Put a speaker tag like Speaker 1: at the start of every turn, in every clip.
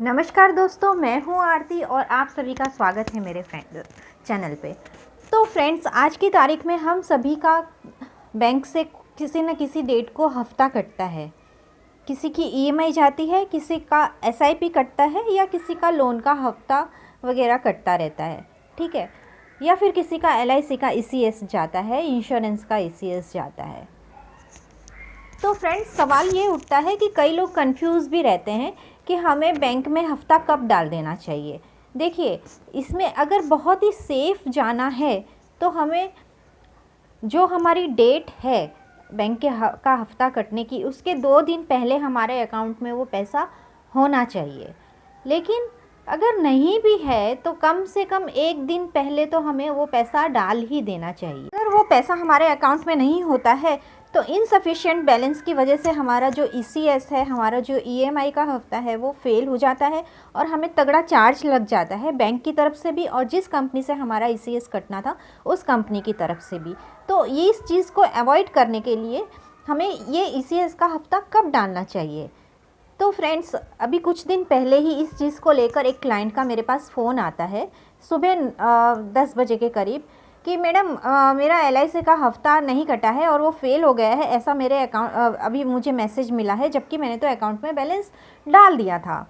Speaker 1: नमस्कार दोस्तों, मैं हूं आरती और आप सभी का स्वागत है मेरे चैनल पे। तो फ्रेंड्स, आज की तारीख में हम सभी का बैंक से किसी न किसी डेट को हफ्ता कटता है। किसी की ईएमआई जाती है, किसी का एसआईपी कटता है या किसी का लोन का हफ्ता वगैरह कटता रहता है, ठीक है। या फिर किसी का एलआईसी का ईसीएस जाता है, इंश्योरेंस का ईसीएस जाता है। तो फ्रेंड्स, सवाल ये उठता है कि कई लोग कंफ्यूज भी रहते हैं कि हमें बैंक में हफ्ता कब डाल देना चाहिए। देखिए, इसमें अगर बहुत ही सेफ जाना है तो हमें जो हमारी डेट है बैंक के का हफ्ता कटने की, उसके 2 दिन पहले हमारे अकाउंट में वो पैसा होना चाहिए। लेकिन अगर नहीं भी है तो कम से कम 1 दिन पहले तो हमें वो पैसा डाल ही देना चाहिए। अगर वो पैसा हमारे अकाउंट में नहीं होता है तो इनसफिशिएंट बैलेंस की वजह से हमारा जो ईसीएस है, हमारा जो ईएमआई का हफ्ता है, वो फेल हो जाता है और हमें तगड़ा चार्ज लग जाता है बैंक की तरफ से भी और जिस कंपनी से हमारा ईसीएस कटना था उस कंपनी की तरफ से भी। तो ये इस चीज़ को अवॉइड करने के लिए हमें ये ईसीएस का हफ्ता कब डालना चाहिए। तो फ्रेंड्स, अभी कुछ दिन पहले ही इस चीज़ को लेकर एक क्लाइंट का मेरे पास फ़ोन आता है सुबह 10 बजे के करीब कि मैडम, मेरा एलआईसी का हफ्ता नहीं कटा है और वो फेल हो गया है, ऐसा मेरे अकाउंट अभी मुझे मैसेज मिला है, जबकि मैंने तो अकाउंट में बैलेंस डाल दिया था।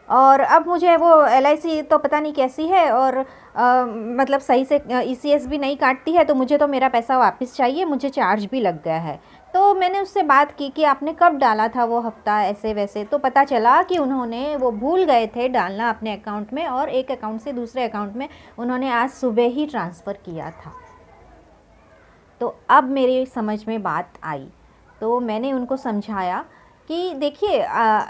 Speaker 1: और अब मुझे वो एलआईसी तो पता नहीं कैसी है और मतलब सही से ईसीएस भी नहीं काटती है, तो मुझे तो मेरा पैसा वापस चाहिए, मुझे चार्ज भी लग गया है। तो मैंने उससे बात की कि आपने कब डाला था वो हफ्ता ऐसे वैसे, तो पता चला कि उन्होंने वो भूल गए थे डालना अपने अकाउंट में और एक अकाउंट से दूसरे अकाउंट में उन्होंने आज सुबह ही ट्रांसफ़र किया था। तो अब मेरी समझ में बात आई, तो मैंने उनको समझाया कि देखिए,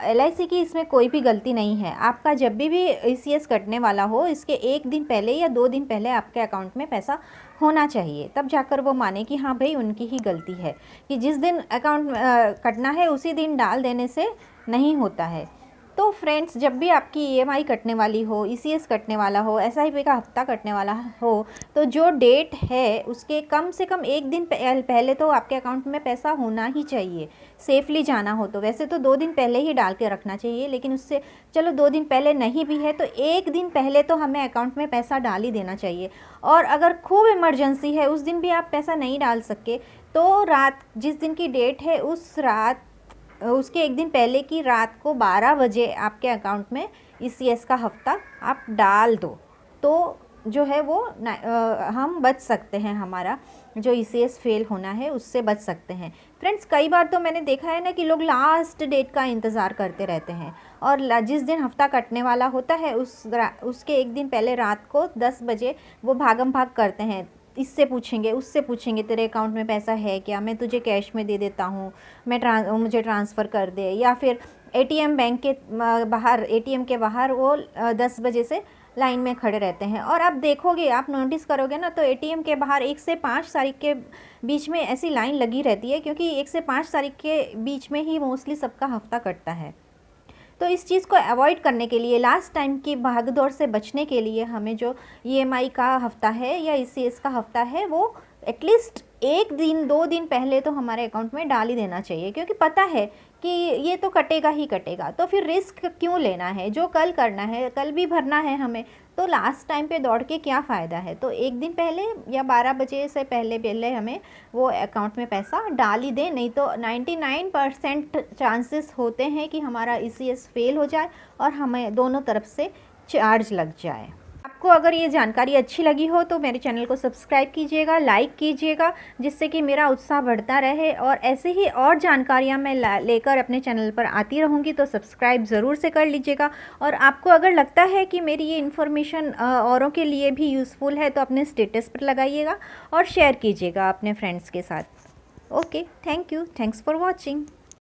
Speaker 1: एलआईसी की इसमें कोई भी गलती नहीं है। आपका जब भी ईसीएस कटने वाला हो, इसके 1 दिन पहले या 2 दिन पहले आपके अकाउंट में पैसा होना चाहिए, तब जाकर वो माने कि हाँ भाई, उनकी ही गलती है कि जिस दिन अकाउंट कटना है उसी दिन डाल देने से नहीं होता है। तो फ्रेंड्स, जब भी आपकी ईएमआई कटने वाली हो, ईसीएस कटने वाला हो, एसआईपी का हफ्ता कटने वाला हो, तो जो डेट है उसके कम से कम 1 दिन पहले तो आपके अकाउंट में पैसा होना ही चाहिए। सेफली जाना हो तो वैसे तो 2 दिन पहले ही डाल के रखना चाहिए, लेकिन उससे चलो 2 दिन पहले नहीं भी है तो 1 दिन पहले तो हमें अकाउंट में पैसा डाल ही देना चाहिए। और अगर खूब इमरजेंसी है, उस दिन भी आप पैसा नहीं डाल सके, तो रात, जिस दिन की डेट है उस रात, उसके 1 दिन पहले की रात को 12 बजे आपके अकाउंट में ईसीएस का हफ्ता आप डाल दो, तो जो है वो हम बच सकते हैं, हमारा जो ईसीएस फेल होना है उससे बच सकते हैं। फ्रेंड्स, कई बार तो मैंने देखा है ना कि लोग लास्ट डेट का इंतज़ार करते रहते हैं और जिस दिन हफ्ता कटने वाला होता है उसके 1 दिन पहले रात को 10 बजे वो भागम भाग करते हैं, इससे पूछेंगे, उससे पूछेंगे, तेरे अकाउंट में पैसा है क्या, मैं तुझे कैश में दे देता हूँ, मुझे ट्रांसफ़र कर दे। या फिर एटीएम बैंक के बाहर, एटीएम के बाहर वो 10 बजे से लाइन में खड़े रहते हैं। और आप देखोगे, आप नोटिस करोगे ना, तो एटीएम के बाहर 1 से 5 तारीख के बीच में ऐसी लाइन लगी रहती है, क्योंकि 1 से 5 तारीख के बीच में ही मोस्टली सबका हफ्ता कटता है। तो इस चीज़ को अवॉइड करने के लिए, लास्ट टाइम की भागदौड़ से बचने के लिए, हमें जो ईएमआई का हफ्ता है या ईसीएस का हफ्ता है वो एटलीस्ट 1 दिन 2 दिन पहले तो हमारे अकाउंट में डाल ही देना चाहिए, क्योंकि पता है कि ये तो कटेगा ही कटेगा, तो फिर रिस्क क्यों लेना है, जो कल करना है कल भी भरना है हमें, तो लास्ट टाइम पे दौड़ के क्या फ़ायदा है। तो 1 दिन पहले या 12 बजे से पहले पहले हमें वो अकाउंट में पैसा डाल ही दें, नहीं तो 99% चांसेस होते हैं कि हमारा ईसीएस फेल हो जाए और हमें दोनों तरफ से चार्ज लग जाए। आपको अगर ये जानकारी अच्छी लगी हो तो मेरे चैनल को सब्सक्राइब कीजिएगा, लाइक कीजिएगा, जिससे कि मेरा उत्साह बढ़ता रहे और ऐसे ही और जानकारियाँ मैं लेकर अपने चैनल पर आती रहूँगी, तो सब्सक्राइब ज़रूर से कर लीजिएगा। और आपको अगर लगता है कि मेरी ये इन्फॉर्मेशन औरों के लिए भी यूज़फुल है तो अपने स्टेटस पर लगाइएगा और शेयर कीजिएगा अपने फ्रेंड्स के साथ। Okay, thank you, thanks for watching.